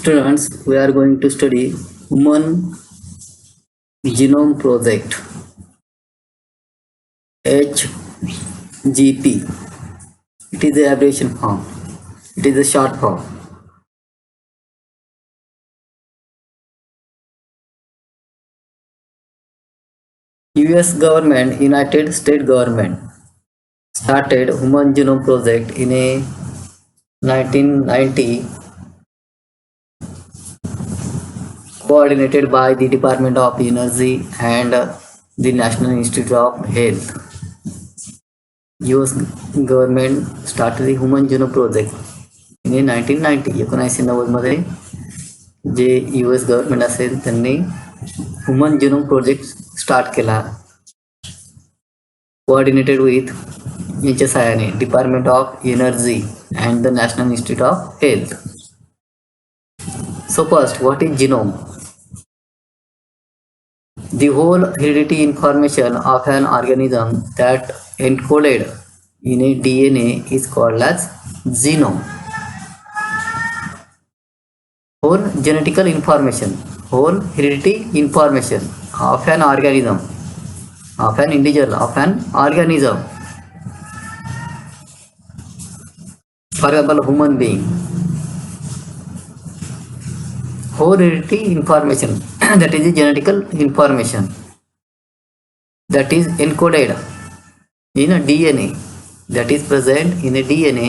Students, we are going to study Human Genome Project HGP. It is the abbreviation form. It is a short form. US government, United States government started Human Genome Project in a 1990, coordinated by the Department of Energy and the National Institute of Health. US government started the Human Genome Project in 1990. 1990 मध्ये जे US government असेल त्यांनी human genome project start केला, coordinated with यांच्या सहाय्याने department of energy and the national institute of health. So first, what is genome? The whole heredity information of an organism that encoded in a DNA is called as genome. Whole genetical information, whole heredity information of an organism, of an individual, of an organism. For example, human being. Whole heredity information that is the genetical information that is encoded in a DNA, that is present in a DNA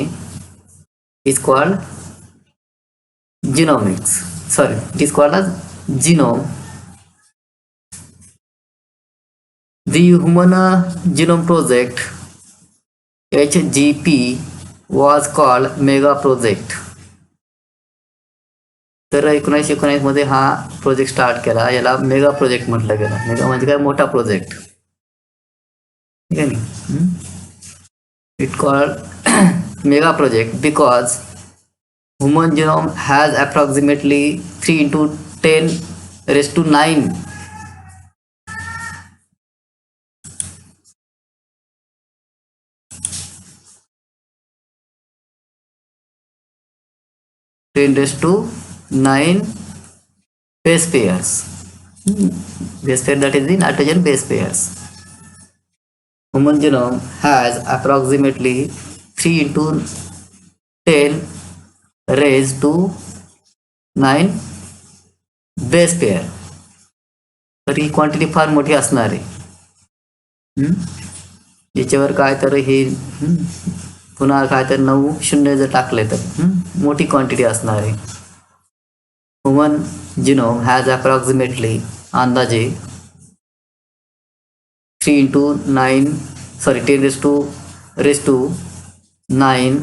is called genomics. Sorry, it is called as genome. The Human Genome Project HGP was called Mega Project. तर 1919 मध्ये हा project start केला. याला mega project म्हटलं गेलं. Mega म्हणजे काय, मोठा प्रोजेक्ट, ठीक आहे ना. It called mega project because human genome has approximately 3 × 10⁹ 10⁹ base pairs. Base pair, that is the nitrogen base pairs. Human genome has approximately 3 × 10⁹ base pair. तर ही क्वांटिटी फार मोठी असणार आहे. याच्यावर काय तर हे पुन्हा काय तर 9 शून्य जर टाकले तर मोठी क्वांटिटी असणार आहे. ह्युमन जिनोम हॅज अप्रॉक्सिमेटली अंदाजे 3 × 10⁹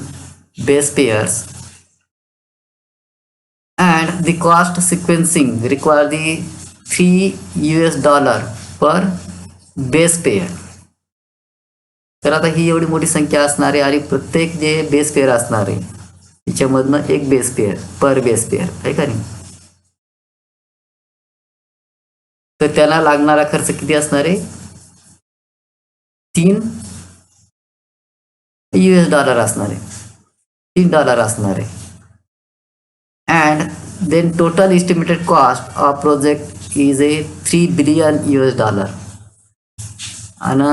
base pairs, and the cost sequencing require the $3 per base pair. तर आता ही एवढी मोठी संख्या असणार आहे आणि प्रत्येक जे बेस पेअर असणार आहे त्याच्यामधनं एक बेस पेअर पर बेस पेअर आहे का नाही. तर त्याला लागणारा खर्च किती असणार आहे, $3 असणार आहे, $3 असणार आहे. And then total estimated cost of project is a $3 billion. आणि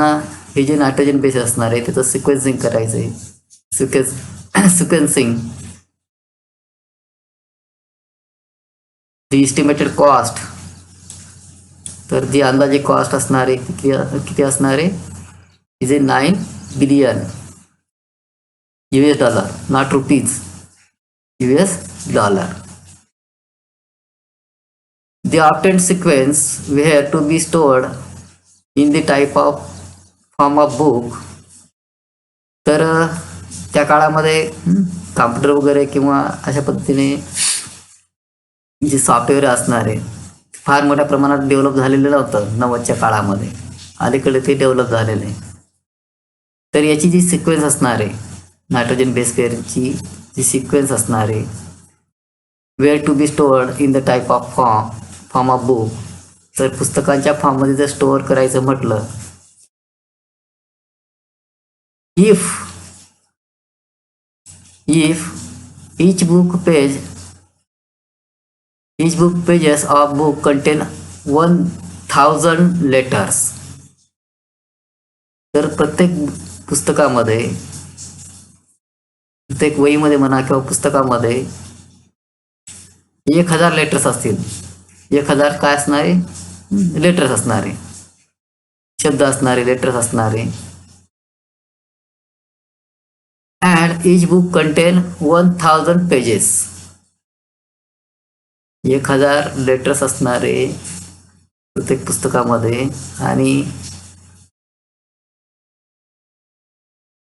हे जे नायट्रोजन बेस असणार आहे त्याचं सिक्वेन्सिंग करायचं आहे. सिक्वेन्सिंग दी एस्टिमेटेड कॉस्ट, तर जी अंदाजे कॉस्ट असणार आहे किती असणार आहे, is a $9 billion, not rupees, $. The obtained sequence we have to be stored in the type of form of book. तर त्या काळामध्ये कॉम्प्युटर वगैरे किंवा अशा पद्धतीने जे सॉफ्टवेअर असणार आहे फार मोठ्या प्रमाणात डेव्हलप झालेलं नव्हतं 90च्या काळामध्ये. अलीकडे ते डेव्हलप झालेलं आहे. तर याची जी सिक्वेन्स असणार आहे नायट्रोजन बेस पेअरची जी सिक्वेन्स असणार आहे, where to be stored in the type of form of book. तर पुस्तकांच्या फॉर्ममध्ये जर स्टोअर करायचं म्हटलं, if each book page Each book pages of book contain 1000 letters. तर प्रत्येक पुस्तकामध्ये, प्रत्येक वहीमध्ये म्हणा किंवा पुस्तकामध्ये 1000 लेटर्स असतील. 1000 काय असणारे? लेटर्स असणारे, शब्द असणारे, लेटर्स असणारे. And each book content 1000 pages. 1000 letters असणारे प्रत्येक पुस्तकामध्ये आणि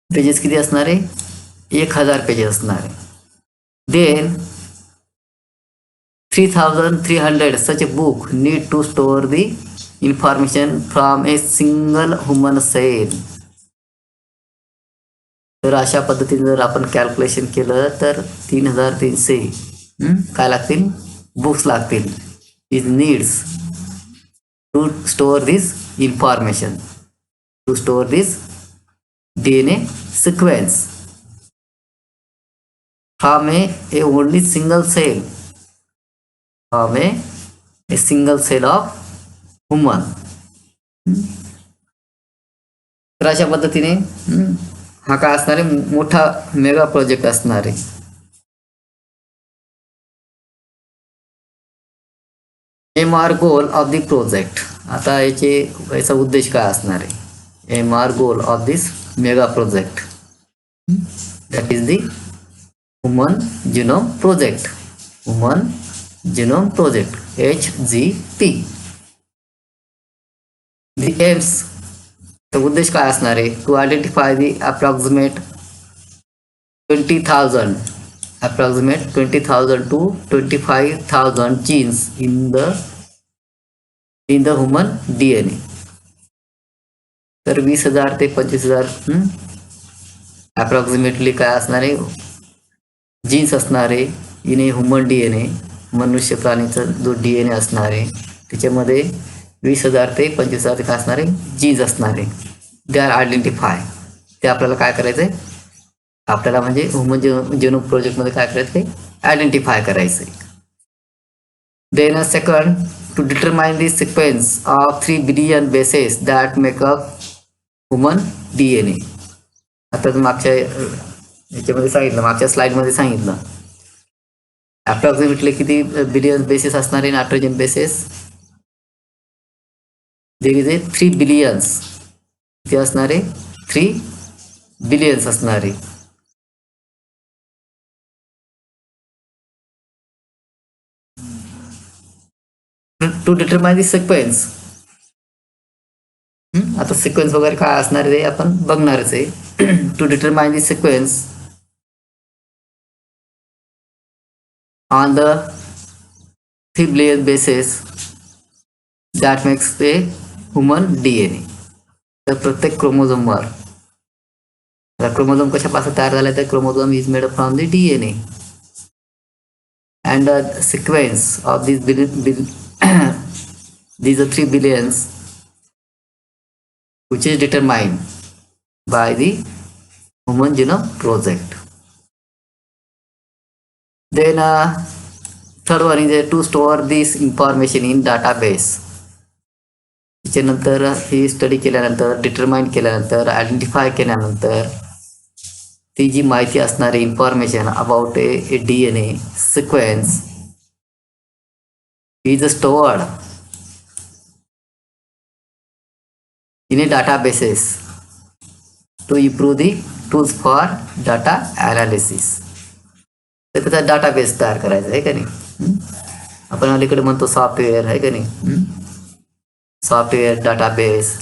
पेजेस किती असणारे? 1000 पेजेस असणारे. Then 3300 such a book need to store the information from a single human cell. तर अशा पद्धतीने जर आपण कॅल्क्युलेशन केलं तर 3300 काय लागतील? बुक्स लागतील. It needs to store this information, to store this DNA sequence from a only single cell, from a single cell of human. तर अशा पद्धतीने हा काय असणार आहे? मोठा मेगा प्रोजेक्ट असणार आहे. MR goal of the project. आता याचा उद्देश काय असणार आहे? MR goal of this mega project, that is the Human Genome Project. Human Genome Project, HGP. The aims, तो उद्देश काय असणार आहे? To identify the approximate 20,000 to 25,000 genes in the human DNA. तर 20,000 ते 25,000 अप्रॉक्सिमेटली काय असणार आहे? जीन्स असणार आहे इन ए ह्युमन DNA, मनुष्य प्राणीचा जो DNA असणार आहे त्याच्यामध्ये 20,000 ते 25,000 काय असणार आहे? जीन्स असणार आहे. They are identify. ते आपल्याला काय करायचं आहे? आपल्याला म्हणजे ह्युमन जेनोम प्रोजेक्टमध्ये काय करायचं आहे? आयडेंटिफाय करायचं आहे. Then second, to determine the sequence of 3 billion bases that make up human DNA. आता मागच्या याच्यामध्ये सांगितलं, मागच्या स्लाइडमध्ये सांगितलं अप्रॉक्सिमेटली किती बिलियन बेसेस असणार आहे? Nitrogen bases there is a 3 billions. किती असणार आहे? 3 बिलियन्स असणार आहे. To determine the sequence. आता सिक्वेन्स वगैरे काय असणार आहे आपण बघणारच आहे. To determine the sequence on the 3 billion bases that makes a human DNA. तर प्रत्येक क्रोमोझोमवर, क्रोमोझोम कशापासून तयार झाला? तर chromosome is made from the DNA. And the sequence of these are 3 billions, which is determined by the Human Genome Project. Then third one is to store this information in database. त्याच्यानंतर ही study केल्यानंतर, determine केल्यानंतर, identify केल्यानंतर ती जी माहिती असणारी information about A DNA sequence is stored in a databases to improve the tools for data analysis. तर त्याचा database तयार करायचा आहे का नाही? आपण अलीकडे म्हणतो सॉफ्टवेअर आहे का नाही? Software database.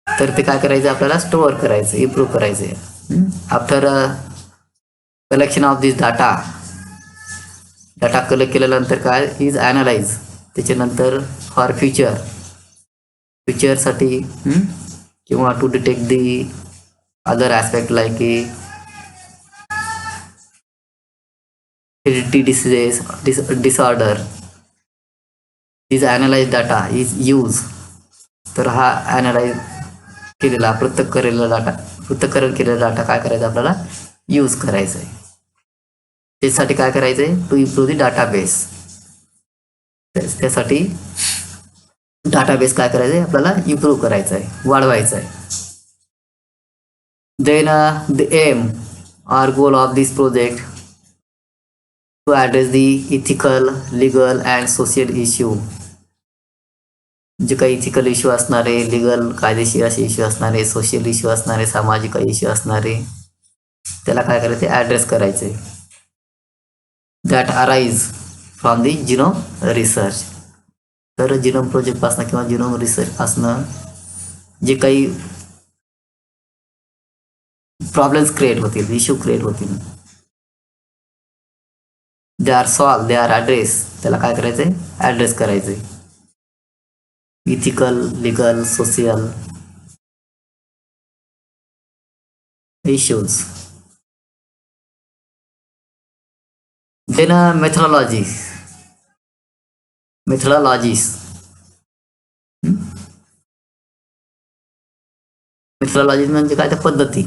तर ते काय करायचं? आपल्याला स्टोअर करायचं, इम्प्रूव्ह करायचं. After collection of this data collect केल्यानंतर काय? Is analyse. त्याच्यानंतर फॉर फ्युचरसाठी किंवा to detect the other aspect like heredity diseases, disorder. Is analyse data is use. तर हा ॲनालाइज केलेला, पृथक्करण केलेला डाटा काय करायचा? आपल्याला यूज करायचा आहे. त्यासाठी काय करायचं आहे, टू इम्प्रूव्ह दी डाटाबेस. त्यासाठी डाटाबेस काय करायचं आहे, आपल्याला इम्प्रूव्ह करायचं आहे, वाढवायचं आहे. Then the aim or goal of this project to address the ethical, legal and social issue. जे काही इथिकल इश्यू असणारे, लिगल कायदेशीर असे इश्यू असणारे, सोशल इश्यू असणारे, सामाजिक इश्यू असणारे, त्याला काय करायचे, ॲड्रेस करायचे. That arise from the genome research. तर जिनोम प्रोजेक्टपासनं किंवा जिनोम रिसर्चपासनं जे काही प्रॉब्लेम्स क्रिएट होतील, इश्यू क्रिएट होतील, they are solve, they are address, त्याला काय करायचंय, ॲड्रेस करायचंय. Ethical, legal, social issues. Then methodologies. Methodologies म्हणजे काय, त्या पद्धती.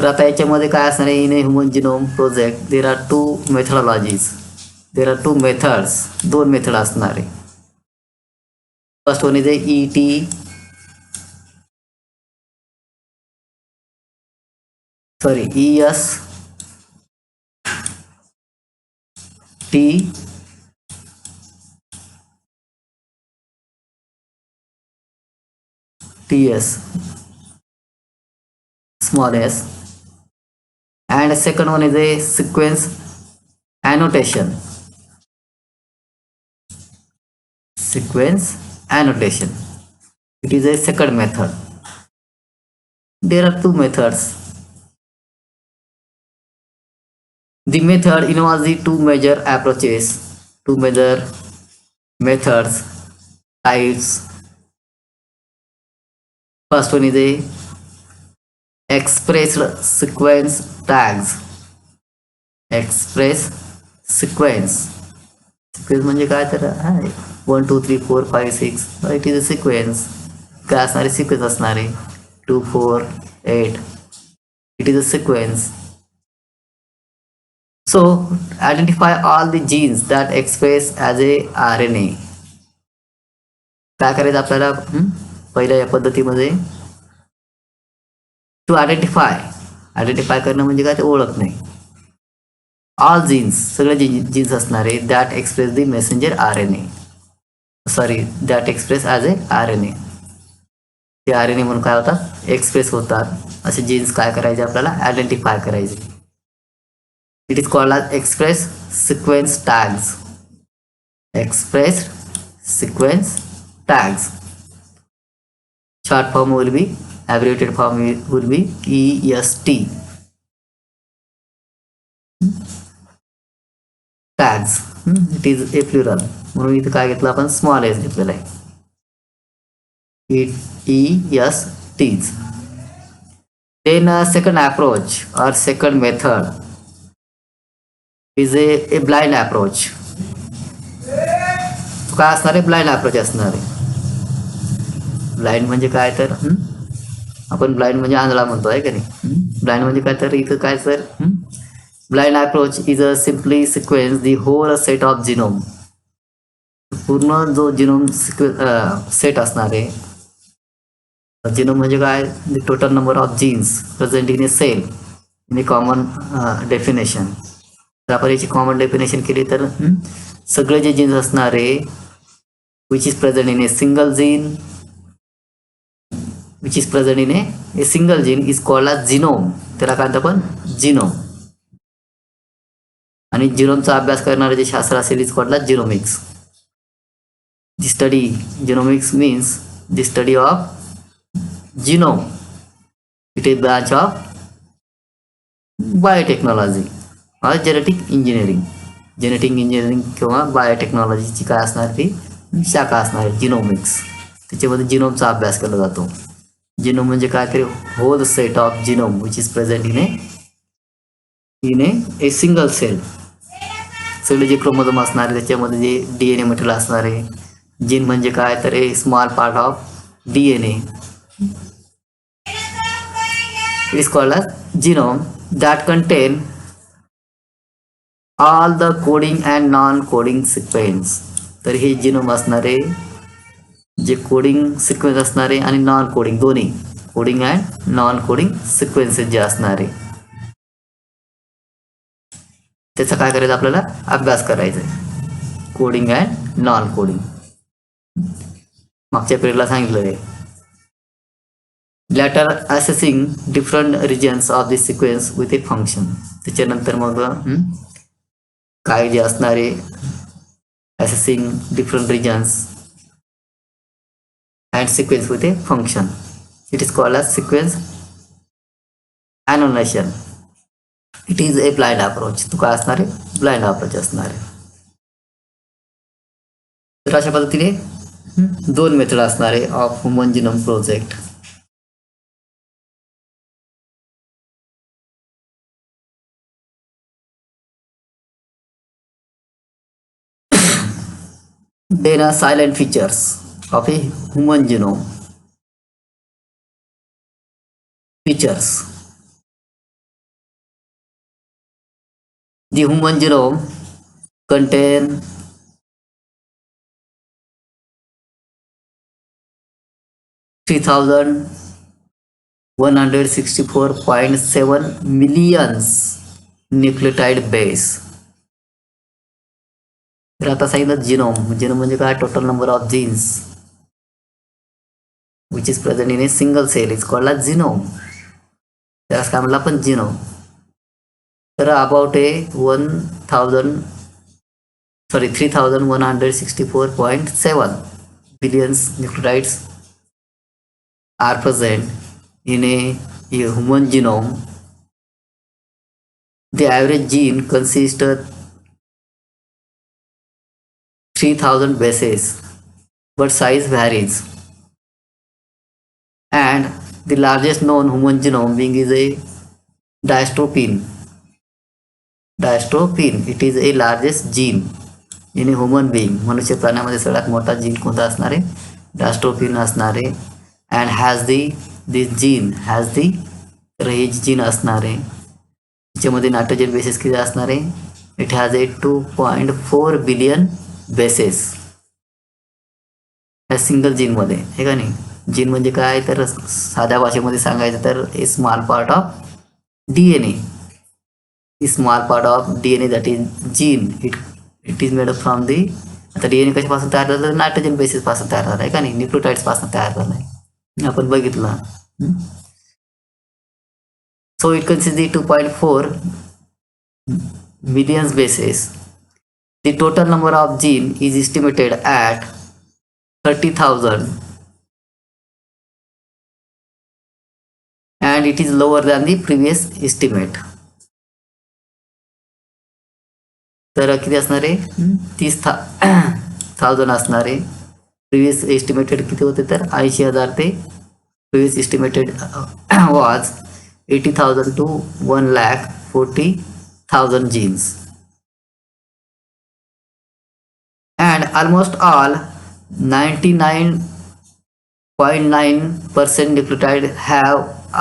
तर आता याच्यामध्ये काय असणार आहे, in a human genome project there are two methodologies, there are two methods, दोन मेथड असणार आहे. First one is ETT TS small s, and second one is a sequence annotation. It is a second method. There are two methods. The method involves the two major approaches, two major methods, types. First one is a expressed sequence tags. Express sequence म्हणजे काय, तर 1 2 3 4 5 6, it is a sequence. काय असणारे, sequence असणारे 2 4 8, it is a sequence. So identify all the genes that express as a RNA. काय करायचं आपल्याला, पहिल्या या पद्धतीमध्ये टू आयडेंटिफाय करणं म्हणजे काय, ते ओळखणे. ऑल जीन्स, सगळे जीन्स असणारे that express the messenger RNA, that express as A RNA. ते RNA म्हणून काय होतात, एक्सप्रेस होतात. असे जीन्स काय करायचे, आपल्याला आयडेंटिफाय करायचे. It is called as express sequence tags. Short form will be, abbreviated form will be EST. Tags. It is a plural. म्हणून इथे काय घेतलं आपण, स्मॉल एस घेतलेला आहे. ESTs. Then second approach or second method is a blind approach. काय असणार आहे, ब्लाइंड अप्रोच असणार आहे. ब्लाइंड म्हणजे काय, तर आपण ब्लाइंड म्हणजे आंधळा म्हणतो आहे का नाही. ब्लाइंड म्हणजे काय, तर इथं काय, तर blind approach is a simply sequence the whole set of genome. पूर्ण जो जिनोम सेट असणार आहे. जिनोम म्हणजे काय, the total number of genes present in a cell in a common definition. तर आपण याची कॉमन डेफिनेशन केली तर सगळे जे जीन्स असणारे which is present in a single gene, is called a genome. त्याला काय म्हणतो आपण, जिनोम. आणि जिनोमचा अभ्यास करणारे जे शास्त्र असेल is called a genomics. The study genomics means the study of genome. It is branch of biotechnology और जेनेटिक इंजिनिअरिंग किंवा बायोटेक्नॉलॉजीची काय असणार, ती शाखा असणार आहे जिनोमिक्स. त्याच्यामध्ये जिनोमचा अभ्यास केला जातो. जिनोम म्हणजे काय, तरी whole set of genome which is present in a single cell. सगळे जे क्रोमोझोम असणार आहे त्याच्यामध्ये जे DNA मटेरियल असणार आहे. जीन म्हणजे काय, तर a small part of DNA. It is called a genome that contain all the coding and non coding sequence. तर हे जिनोम असणारे जे कोडिंग सिक्वेन्स असणारे आणि नॉन कोडिंग दोन्ही coding and non coding sequences जे असणारे त्याचा काय करायचं आपल्याला अभ्यास करायचा आहे. कोडिंग अँड नॉन कोडिंग मागच्या पिरियडला सांगितलं आहे. Later assessing different regions of this sequence with a function. त्याच्यानंतर मग काय जे असणारे assessing different regions and sequence with a function. It is called as sequence annotation. It is a blind approach. तो काय असणार आहे ब्लाइंड अप्रोच असणार आहे. तर अशा पद्धतीने दोन मेथड असणार आहे of human genome project. Then are silent features of a human genome. Features. The human genome contain 3164.7 millions nucleotide base. तर आता सांगितलं जिनोम. जिनोम म्हणजे काय total number of genes which is present in a single cell is called as genome. त्यास काय म्हणलं आपण genome. तर about a 3164.7 billions nucleotides are present in a human genome. The average gene consists of 3000 bases, but size varies. And the largest known human genome being is a dystrophin. Dystrophin, it is a largest gene in a human being. मनुष्य प्राण्यामध्ये सगळ्यात मोठा gene कोणता असणार आहे dystrophin असणार आहे. And has this gene has the तर हे जीन असणार आहे त्याच्यामध्ये नायट्रोजन बेसिस किती असणार आहे. It has a 2.4 billion bases ह्या सिंगल जीनमध्ये हे का नाही. जीन म्हणजे काय तर साध्या भाषेमध्ये सांगायचं तर a small part of DNA. Small part of DNA that is gene. It is made up from the. आता DNA कशापासून तयार झालं नायट्रोजन बेसिस पासून तयार झालं आहे का नाही न्यूक्लियोटाइड्स पासून तयार झालं आहे आपण बघितलं. So it consist the 2.4 million bases. The total number of gene is estimated at 30,000 and it is lower than the previous estimate. तर किती असणार आहे 30,000 असणार आहे. प्रिव्हियस एस्टिमेटेड किती होते तर 80,000 ते previous estimated was 80,000 to 1,40,000 genes. And almost all 99.9% nucleotide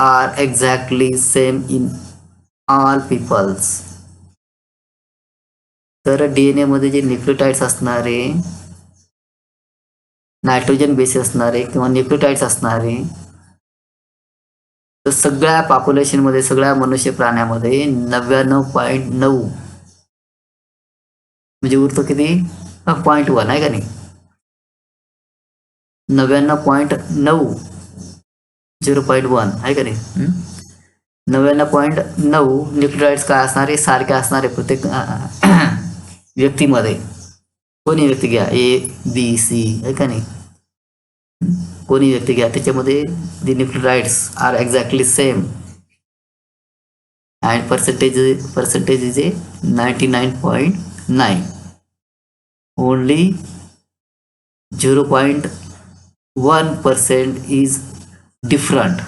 are exactly same in all peoples. तर DNA मध्ये जे न्यूक्लियोटाइड्स असणारे नायट्रोजन बेसिस असणारे किंवा न्यूक्लियोटाइड्स असणारे तर सगळ्या पॉप्युलेशन मध्ये सगळ्या मनुष्य प्राण्यामध्ये 99.9 म्हणजे उरतो किती 0.1 आहे का नाही 99.9 0.1 आहे का नाही 99.9 न्यूक्लियोटाइड्स काय असणारे सारखे असणारे प्रत्येक व्यक्तीमध्ये. कोणी व्यक्ती घ्या ABC आहे का नाही कोणी व्यक्ती घ्या त्याच्यामध्ये the nucleotides are exactly same and percentage is a 99.9. Only 0.1% is different.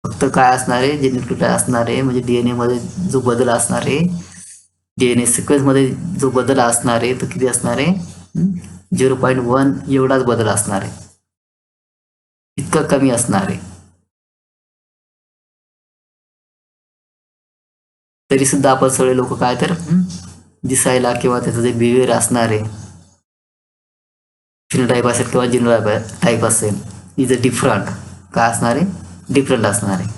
फक्त काय असणार आहे जे न्यूक्लियोटाइड असणार आहे म्हणजे DNA मध्ये जो बदल असणार आहे DNA सिक्वेन्स मध्ये जो बदल असणार आहे तो किती असणार आहे 0.1 एवढाच बदल असणार आहे. इतका कमी असणार आहे. तरी सुद्धा आपण सगळे लोक काय तर दिसायला किंवा त्याचं जे बिहेवियर असणार आहे, फिनोटाईप असेल किंवा जिनोटाईप असेल, इज अ डिफरंट. काय असणार आहे? डिफरंट असणार आहे.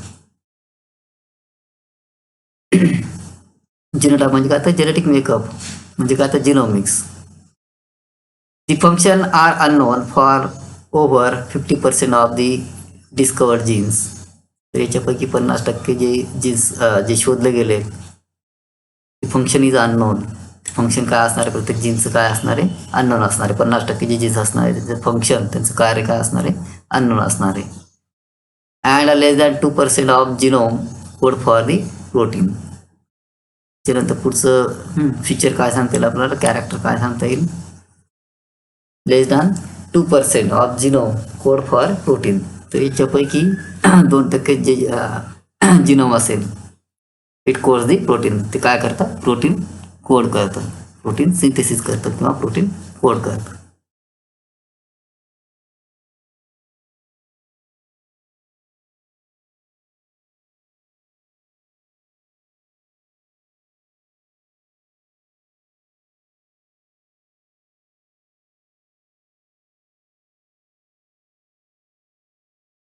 जिनोटाईप म्हणजे काय? तर जेनेटिक मेकअप म्हणजे काय? तर genomics. The function are unknown for over 50% of the discovered genes. तर याच्यापैकी 50% जे जीन्स जे शोधले गेले, फंक्शन इज अननोन. फंक्शन काय असणार आहे? प्रत्येक जीनचं काय असणार आहे? अननोन असणार आहे. 50% जे जीन्स असणार आहे त्यांचं फंक्शन, त्यांचं कार्य काय असणार आहे? अननोन असणार आहे. And less than 2% of genome code for the protein. त्यानंतर पुढचं फीचर काय सांगता येईल आपल्याला? कॅरेक्टर काय सांगता येईल? Less than 2% of genome code for protein. तर याच्यापैकी 2% जे जिनोम असेल, इट कोड्स दी प्रोटीन. ते काय करतात? प्रोटीन कोड करतं, प्रोटीन सिंथेसिस करतं किंवा प्रोटीन कोड करतं.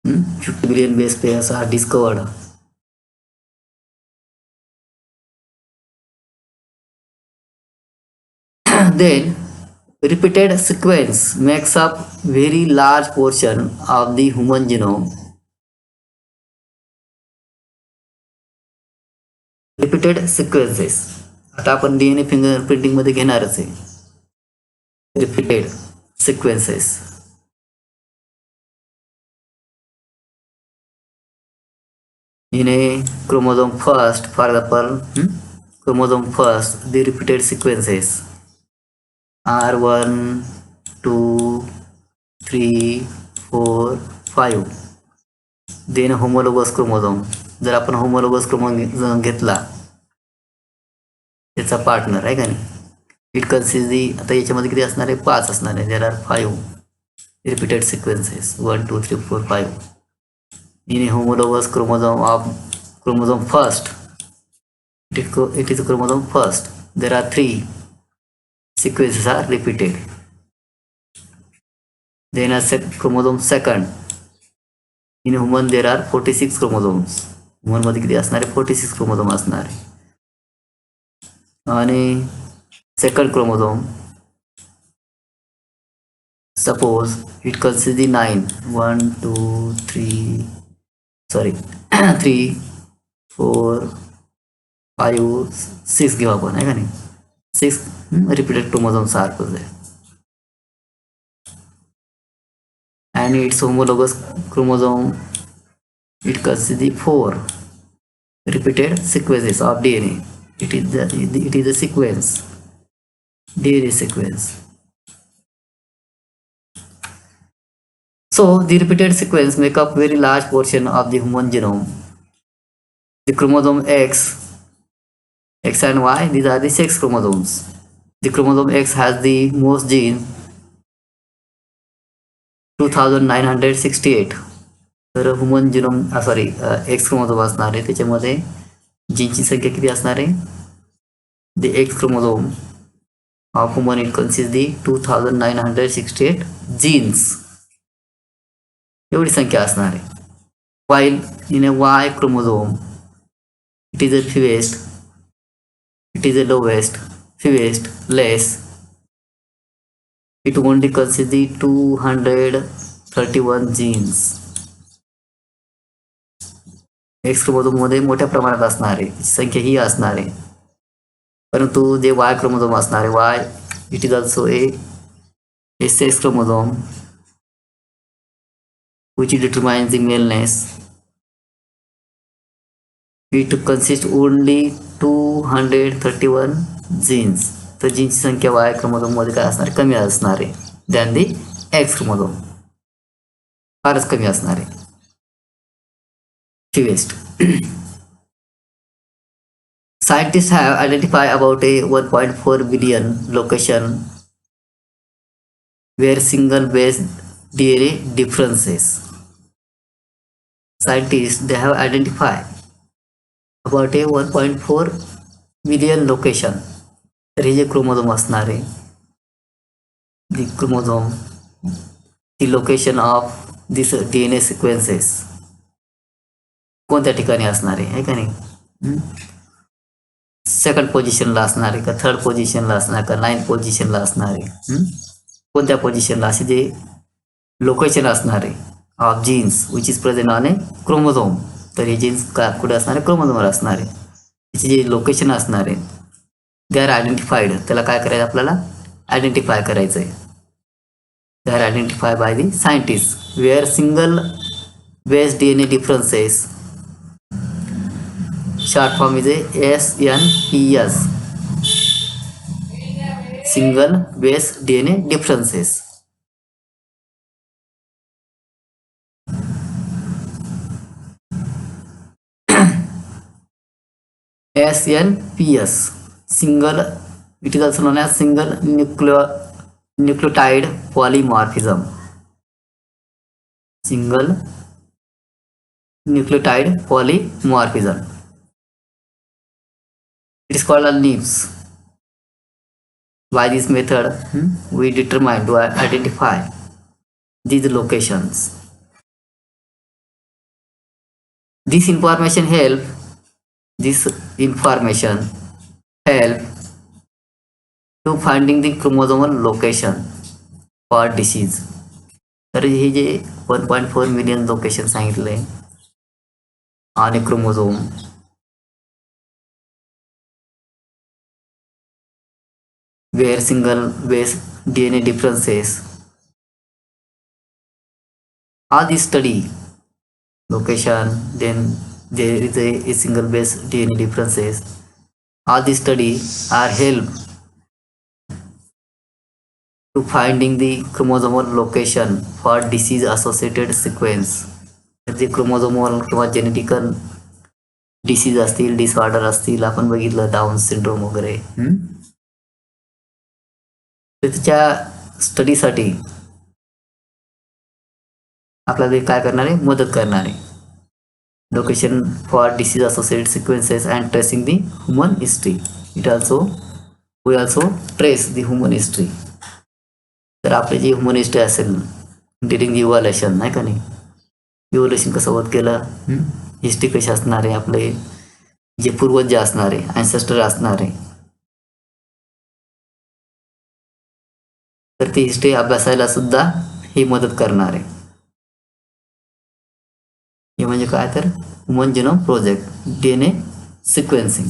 Hmm? 50 billion base pairs are discovered. Then repeated sequence makes up very large portion of the human genome. Repeated sequences. आता आपण DNA फिंगरप्रिंटिंग मध्ये घेणारच आहे. Repeated sequences. In a chromosome first, for example, chromosome first, the repeated sequences are 1, 2, 3, 4, 5. Then homologous chromosome. जर आपण homologous chromosome घेतला, त्याचा partner आहे का नाही, इट कन्सिस्ट दी, आता याच्यामध्ये किती असणार आहे? 5 असणार आहे. There are 5 repeated sequences, 1, 2, 3, 4, 5. In a homologous chromosome first, it is a chromosome first. There are 3 sequences are repeated. Then a chromosome second. In human there are 46 chromosomes. Human मध्ये किती असणार आहे? 46 chromosome असणार आहे. आणि second chromosome, suppose it consists the 9, 1, 2, 3, 3, 4, 5, 6 घेऊ आपण, आहे का नाही? 6 repeated chromosomes are present. And its homologous chromosome, it consists the 4 repeated sequences of DNA. It is a sequence, DNA sequence. So the repeated sequence make up very large portion of the human genome. The chromosome X and Y, these are the sex chromosomes. The chromosome X has the most genes, 2968. तर human genome x chromosome असणार आहे, त्याच्यामध्ये जीनची संख्या किती असणार आहे? The X chromosome of human it consist the 2968 genes, एवढी संख्या असणार आहे. While in a Y chromosome it is a fewest, it is the lowest, fewest, less. It only consists the 231 genes. X chromosome मध्ये मोठ्या प्रमाणात असणार आहे, संख्या ही असणार आहे. परंतु जे वाय क्रोमोझोम असणार आहे, why it is also a sex chromosome which determines the maleness. It consists only 231 genes. तर जीनची संख्या वाय क्रोमोझोम मध्ये काय असणार? कमी असणार आहे दॅन दी एक्स क्रोमोझोम, फारच कमी असणार आहे. Fewest. Scientists have identified about a 1.4 billion location where single base DNA differences. Scientists, they have identified about a 1.4 million location तर हे जे क्रोमोझोम असणार आहे, the chromosome, the location of this DNA sequences कोणत्या ठिकाणी असणार आहे का नाही? सेकंड पोझिशनला असणार आहे का, थर्ड पोझिशनला असणार का, 9th पोझिशनला असणार आहे, कोणत्या पोझिशनला, असे जे लोकेशन असणार आहे of genes which is present on A chromosome. तर हे जीन्स कुठे असणार आहे, क्रोमोझोमवर असणार आहे. त्याचे जे लोकेशन असणार आहे दे आर आयडेंटिफाईड. त्याला काय करायचं, आपल्याला आयडेंटिफाय करायचं आहे. They are identify by the scientist where single base DNA differences, short form is a SNPS, single base DNA differences. SNPS, single, it is also known as single nucleotide polymorphism. Single nucleotide polymorphism. It is called a NIPS. By this method, we determine to identify these locations. This information help to finding the chromosomal location for disease. तर हे जे 1.4 million location सांगितले आणि chromosome, where single base DNA differences, all this study location, then there is a single base DNA differences, all this study are help to finding the chromosomal location for disease associated sequence. तर जे chromosomal किंवा genetical disease असतील, disorder असतील, आपण बघितलं down syndrome वगैरे, त्याच्या स्टडीसाठी आपल्याला काय करणार आहे, मदत करणार आहे. Location for disease associated sequences and tracing the human history. We also trace the human history. तर आपली जी ह्युमन हिस्ट्री असेल ड्युरिंग इव्हॉल्युशन, नाही का नाही, इव्हॉल्युशन कसं होत गेलं, हिस्ट्री कशी असणार आहे, आपले जे पूर्वज जे असणार आहे, अँसेस्टर असणार आहे, तर ती हिस्ट्री अभ्यासायला सुद्धा ही मदत करणार आहे. हे म्हणजे काय, तर human genome project, DNA sequencing.